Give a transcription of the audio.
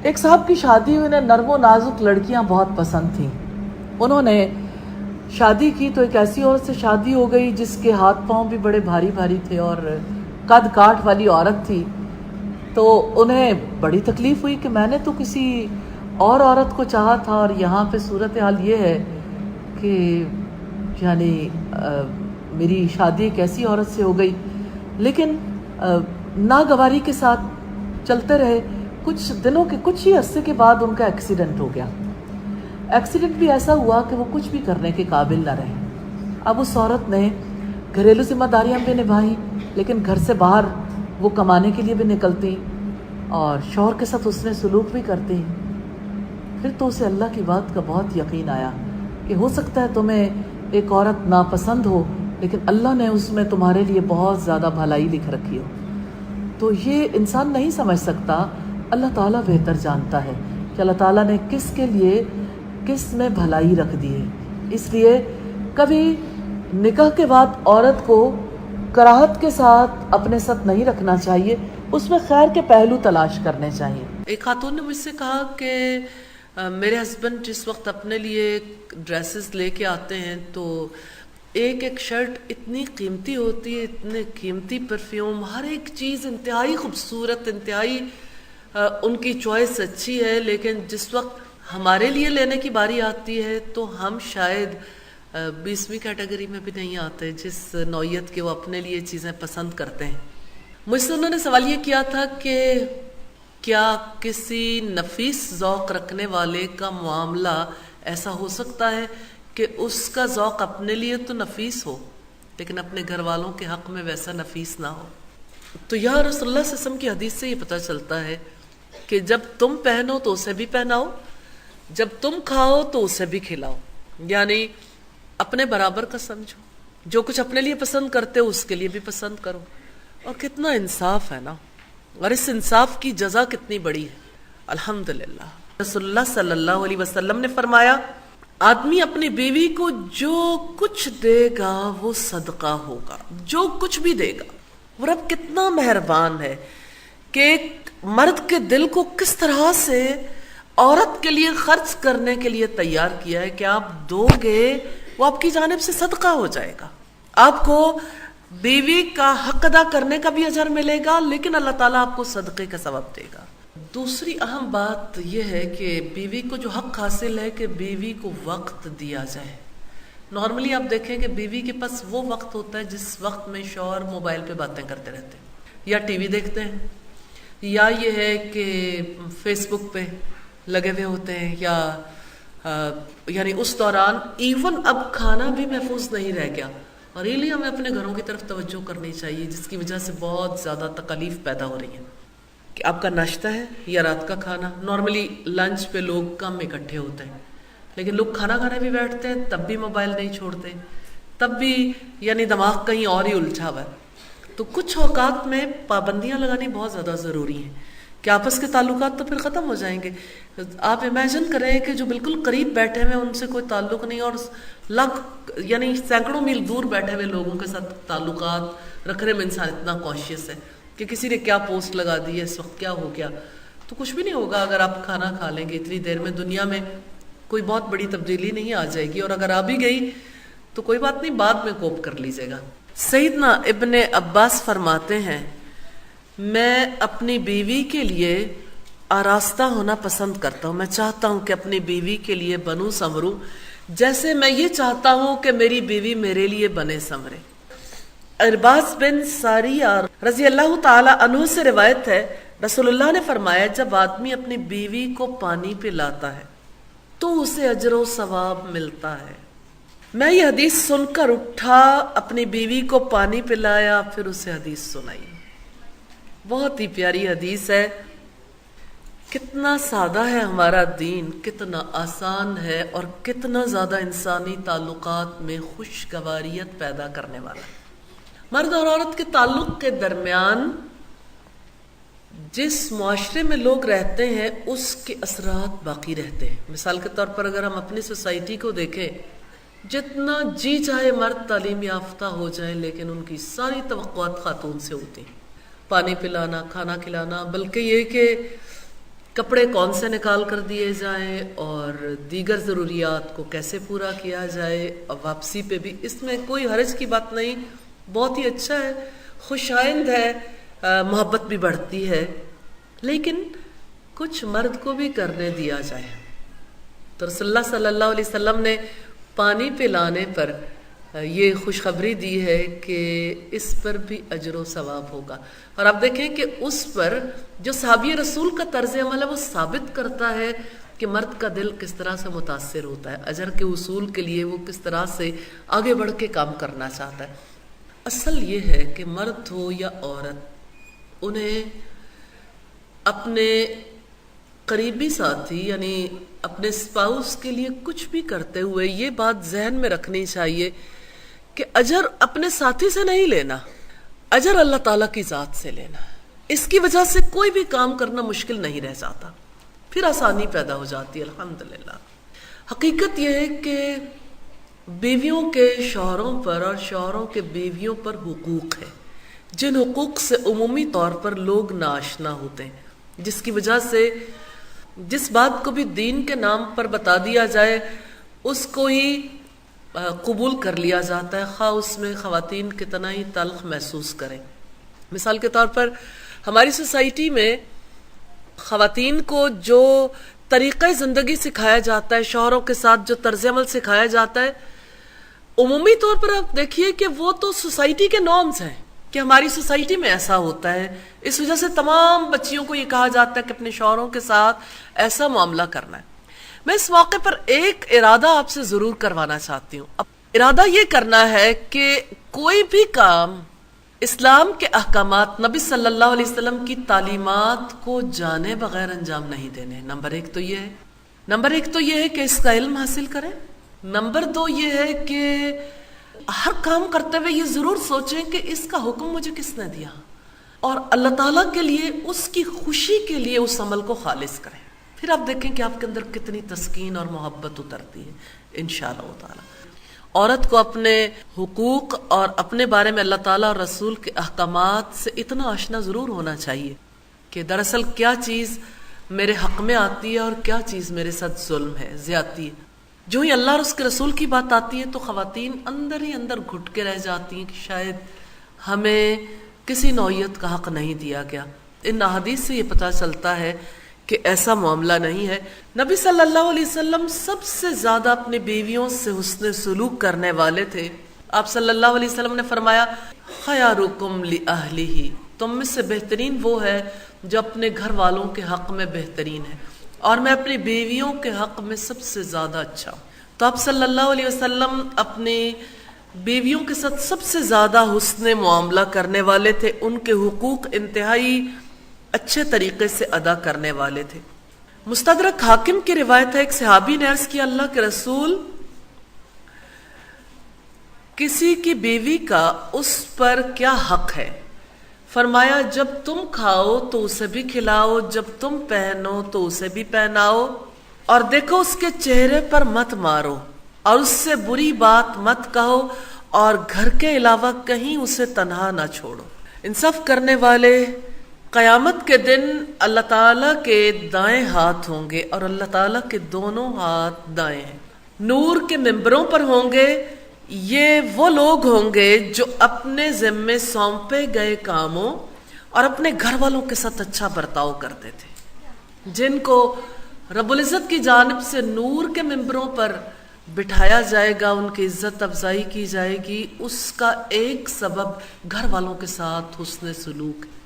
ایک صاحب کی شادی ہوئی، انہیں نرم و نازک لڑکیاں بہت پسند تھیں. انہوں نے شادی کی تو ایک ایسی عورت سے شادی ہو گئی جس کے ہاتھ پاؤں بھی بڑے بھاری بھاری تھے اور قد کاٹ والی عورت تھی. تو انہیں بڑی تکلیف ہوئی کہ میں نے تو کسی اور عورت کو چاہا تھا اور یہاں پہ صورتحال یہ ہے کہ یعنی میری شادی ایک ایسی عورت سے ہو گئی. لیکن ناگواری کے ساتھ چلتے رہے. کچھ دنوں کے کچھ ہی عرصے کے بعد ان کا ایکسیڈنٹ ہو گیا. ایکسیڈنٹ بھی ایسا ہوا کہ وہ کچھ بھی کرنے کے قابل نہ رہے. اب اس عورت نے گھریلو ذمہ داریاں بھی نبھائیں، لیکن گھر سے باہر وہ کمانے کے لیے بھی نکلتی اور شوہر کے ساتھ اس نے سلوک بھی کرتی. پھر تو اسے اللہ کی بات کا بہت یقین آیا کہ ہو سکتا ہے تمہیں ایک عورت ناپسند ہو، لیکن اللہ نے اس میں تمہارے لیے بہت زیادہ بھلائی لکھ رکھی ہو. تو یہ انسان نہیں سمجھ سکتا، اللہ تعالیٰ بہتر جانتا ہے کہ اللہ تعالیٰ نے کس کے لیے کس میں بھلائی رکھ دی ہے. اس لیے کبھی نکاح کے بعد عورت کو کراہت کے ساتھ اپنے ساتھ نہیں رکھنا چاہیے، اس میں خیر کے پہلو تلاش کرنے چاہیے. ایک خاتون نے مجھ سے کہا کہ میرے ہسبینڈ جس وقت اپنے لیے ڈریسز لے کے آتے ہیں تو ایک ایک شرٹ اتنی قیمتی ہوتی ہے، اتنے قیمتی پرفیوم، ہر ایک چیز انتہائی خوبصورت، انتہائی ان کی چوائس اچھی ہے، لیکن جس وقت ہمارے لیے لینے کی باری آتی ہے تو ہم شاید 20ویں کیٹیگری میں بھی نہیں آتے جس نوعیت کے وہ اپنے لیے چیزیں پسند کرتے ہیں. مجھ سے انہوں نے سوال یہ کیا تھا کہ کیا کسی نفیس ذوق رکھنے والے کا معاملہ ایسا ہو سکتا ہے کہ اس کا ذوق اپنے لیے تو نفیس ہو لیکن اپنے گھر والوں کے حق میں ویسا نفیس نہ ہو؟ تو یا رسول اللہ صلی اللہ علیہ وسلم کی حدیث سے یہ پتہ چلتا ہے کہ جب تم پہنو تو اسے بھی پہناؤ، جب تم کھاؤ تو اسے بھی کھلاؤ، یعنی اپنے برابر کا سمجھو. جو کچھ اپنے لیے پسند کرتے ہو اس کے لیے بھی پسند کرو. اور کتنا انصاف ہے نا، اور اس انصاف کی جزا کتنی بڑی ہے. الحمدللہ رسول اللہ صلی اللہ علیہ وسلم نے فرمایا آدمی اپنی بیوی کو جو کچھ دے گا وہ صدقہ ہوگا، جو کچھ بھی دے گا. وہ رب کتنا مہربان ہے کہ ایک مرد کے دل کو کس طرح سے عورت کے لیے خرچ کرنے کے لیے تیار کیا ہے کہ آپ دو گے وہ آپ کی جانب سے صدقہ ہو جائے گا. آپ کو بیوی کا حق ادا کرنے کا بھی اجر ملے گا، لیکن اللہ تعالیٰ آپ کو صدقے کا ثواب دے گا. دوسری اہم بات یہ ہے کہ بیوی کو جو حق حاصل ہے کہ بیوی کو وقت دیا جائے. نارملی آپ دیکھیں کہ بیوی کے پاس وہ وقت ہوتا ہے جس وقت میں شوہر موبائل پہ باتیں کرتے رہتے ہیں یا ٹی وی دیکھتے ہیں یا یہ ہے کہ فیس بک پہ لگے ہوئے ہوتے ہیں، یا یعنی اس دوران ایون اب کھانا بھی محفوظ نہیں رہ گیا. اور یہ لیے ہمیں اپنے گھروں کی طرف توجہ کرنی چاہیے، جس کی وجہ سے بہت زیادہ تکالیف پیدا ہو رہی ہیں. کہ آپ کا ناشتہ ہے یا رات کا کھانا. نارملی لنچ پہ لوگ کم اکٹھے ہوتے ہیں، لیکن لوگ کھانا کھانے بھی بیٹھتے ہیں تب بھی موبائل نہیں چھوڑتے، تب بھی یعنی دماغ کہیں اور ہی الجھا ہوا ہے. تو کچھ اوقات میں پابندیاں لگانی بہت زیادہ ضروری ہیں کہ آپس کے تعلقات تو پھر ختم ہو جائیں گے. آپ امیجن کریں کہ جو بالکل قریب بیٹھے ہوئے ان سے کوئی تعلق نہیں اور یعنی سینکڑوں میل دور بیٹھے ہوئے لوگوں کے ساتھ تعلقات رکھنے میں انسان اتنا کانشیس ہے کہ کسی نے کیا پوسٹ لگا دی ہے، اس وقت کیا ہو گیا. تو کچھ بھی نہیں ہوگا اگر آپ کھانا کھا لیں گے اتنی دیر میں، دنیا میں کوئی بہت بڑی تبدیلی نہیں آ جائے گی، اور اگر آ بھی گئی تو کوئی بات نہیں، بعد میں کوپ کر لیجیے گا. سیدنا ابن عباس فرماتے ہیں میں اپنی بیوی کے لیے آراستہ ہونا پسند کرتا ہوں. میں چاہتا ہوں کہ اپنی بیوی کے لیے بنوں سنوروں جیسے میں یہ چاہتا ہوں کہ میری بیوی میرے لیے بنے سنورے. ارباز بن ساریہ رضی اللہ تعالی عنہ سے روایت ہے رسول اللہ نے فرمایا جب آدمی اپنی بیوی کو پانی پلاتا ہے تو اسے اجر و ثواب ملتا ہے. میں یہ حدیث سن کر اٹھا، اپنی بیوی کو پانی پلایا، پھر اسے حدیث سنائی. بہت ہی پیاری حدیث ہے. کتنا سادہ ہے ہمارا دین، کتنا آسان ہے اور کتنا زیادہ انسانی تعلقات میں خوشگواریت پیدا کرنے والا ہے. مرد اور عورت کے تعلق کے درمیان جس معاشرے میں لوگ رہتے ہیں اس کے اثرات باقی رہتے ہیں. مثال کے طور پر اگر ہم اپنی سوسائٹی کو دیکھیں، جتنا جی چاہے مرد تعلیم یافتہ ہو جائیں لیکن ان کی ساری توقعات خاتون سے ہوتی ہیں. پانی پلانا، کھانا کھلانا، بلکہ یہ کہ کپڑے کون سے نکال کر دیے جائیں اور دیگر ضروریات کو کیسے پورا کیا جائے، اور واپسی پہ بھی اس میں کوئی حرج کی بات نہیں، بہت ہی اچھا ہے، خوش آئند ہے، محبت بھی بڑھتی ہے، لیکن کچھ مرد کو بھی کرنے دیا جائے۔ تو رسول اللہ صلی اللہ علیہ وسلم نے پانی پلانے پر یہ خوشخبری دی ہے کہ اس پر بھی اجر و ثواب ہوگا۔ اور آپ دیکھیں کہ اس پر جو صحابی رسول کا طرز عمل ہے وہ ثابت کرتا ہے کہ مرد کا دل کس طرح سے متاثر ہوتا ہے، اجر کے حصول کے لیے وہ کس طرح سے آگے بڑھ کے کام کرنا چاہتا ہے۔ اصل یہ ہے کہ مرد ہو یا عورت، انہیں اپنے قریبی ساتھی یعنی اپنے اسپاؤس کے لیے کچھ بھی کرتے ہوئے یہ بات ذہن میں رکھنی چاہیے کہ اجر اپنے ساتھی سے نہیں لینا، اجر اللہ تعالیٰ کی ذات سے لینا۔ اس کی وجہ سے کوئی بھی کام کرنا مشکل نہیں رہ جاتا، پھر آسانی پیدا ہو جاتی ہے الحمدللہ۔ حقیقت یہ ہے کہ بیویوں کے شوہروں پر اور شوہروں کے بیویوں پر حقوق ہے، جن حقوق سے عمومی طور پر لوگ ناآشنا ہوتے ہیں، جس کی وجہ سے جس بات کو بھی دین کے نام پر بتا دیا جائے اس کو ہی قبول کر لیا جاتا ہے، خواہ اس میں خواتین کتنا ہی تلخ محسوس کریں۔ مثال کے طور پر ہماری سوسائٹی میں خواتین کو جو طریقہ زندگی سکھایا جاتا ہے، شوہروں کے ساتھ جو طرز عمل سکھایا جاتا ہے، عمومی طور پر آپ دیکھیے کہ وہ تو سوسائٹی کے نارمز ہیں کہ ہماری سوسائٹی میں ایسا ہوتا ہے، اس وجہ سے تمام بچیوں کو یہ کہا جاتا ہے کہ اپنے شوہروں کے ساتھ ایسا معاملہ کرنا ہے۔ میں اس موقع پر ایک ارادہ آپ سے ضرور کروانا چاہتی ہوں۔ ارادہ یہ کرنا ہے کہ کوئی بھی کام اسلام کے احکامات، نبی صلی اللہ علیہ وسلم کی تعلیمات کو جانے بغیر انجام نہیں دینے۔ نمبر ایک تو یہ ہے کہ اس کا علم حاصل کریں۔ نمبر دو یہ ہے کہ ہر کام کرتے ہوئے یہ ضرور سوچیں کہ اس کا حکم مجھے کس نے دیا، اور اللہ تعالیٰ کے لیے، اس کی خوشی کے لیے اس عمل کو خالص کریں۔ پھر آپ دیکھیں کہ آپ کے اندر کتنی تسکین اور محبت اترتی ہے انشاءاللہ تعالیٰ۔ عورت کو اپنے حقوق اور اپنے بارے میں اللہ تعالیٰ اور رسول کے احکامات سے اتنا آشنا ضرور ہونا چاہیے کہ دراصل کیا چیز میرے حق میں آتی ہے اور کیا چیز میرے ساتھ ظلم ہے، زیادتی ہے۔ جو ہی اللہ اور اس کے رسول کی بات آتی ہے تو خواتین اندر ہی اندر گھٹ کے رہ جاتی ہیں کہ شاید ہمیں کسی نوعیت کا حق نہیں دیا گیا۔ ان احادیث سے یہ پتہ چلتا ہے کہ ایسا معاملہ نہیں ہے۔ نبی صلی اللہ علیہ وسلم سب سے زیادہ اپنی بیویوں سے حسن سلوک کرنے والے تھے۔ آپ صلی اللہ علیہ وسلم نے فرمایا خیارکم لأہلہ، تم میں سے بہترین وہ ہے جو اپنے گھر والوں کے حق میں بہترین ہے، اور میں اپنی بیویوں کے حق میں سب سے زیادہ اچھا ہوں۔ تو آپ صلی اللہ علیہ وسلم اپنی بیویوں کے ساتھ سب سے زیادہ حسن معاملہ کرنے والے تھے، ان کے حقوق انتہائی اچھے طریقے سے ادا کرنے والے تھے۔ مستدرک حاکم کی روایت ہے، ایک صحابی نے عرض کیا اللہ کے رسول، کسی کی بیوی کا اس پر کیا حق ہے؟ فرمایا جب تم کھاؤ تو اسے بھی کھلاؤ، جب تم پہنو تو اسے بھی پہناؤ، اور دیکھو اس کے چہرے پر مت مارو اور اس سے بری بات مت کہو، اور گھر کے علاوہ کہیں اسے تنہا نہ چھوڑو۔ انصاف کرنے والے قیامت کے دن اللہ تعالیٰ کے دائیں ہاتھ ہوں گے، اور اللہ تعالیٰ کے دونوں ہاتھ دائیں ہیں، نور کے ممبروں پر ہوں گے۔ یہ وہ لوگ ہوں گے جو اپنے ذمے سونپے گئے کاموں اور اپنے گھر والوں کے ساتھ اچھا برتاؤ کرتے تھے، جن کو رب العزت کی جانب سے نور کے ممبروں پر بٹھایا جائے گا، ان کی عزت افزائی کی جائے گی۔ اس کا ایک سبب گھر والوں کے ساتھ حسن سلوک ہے۔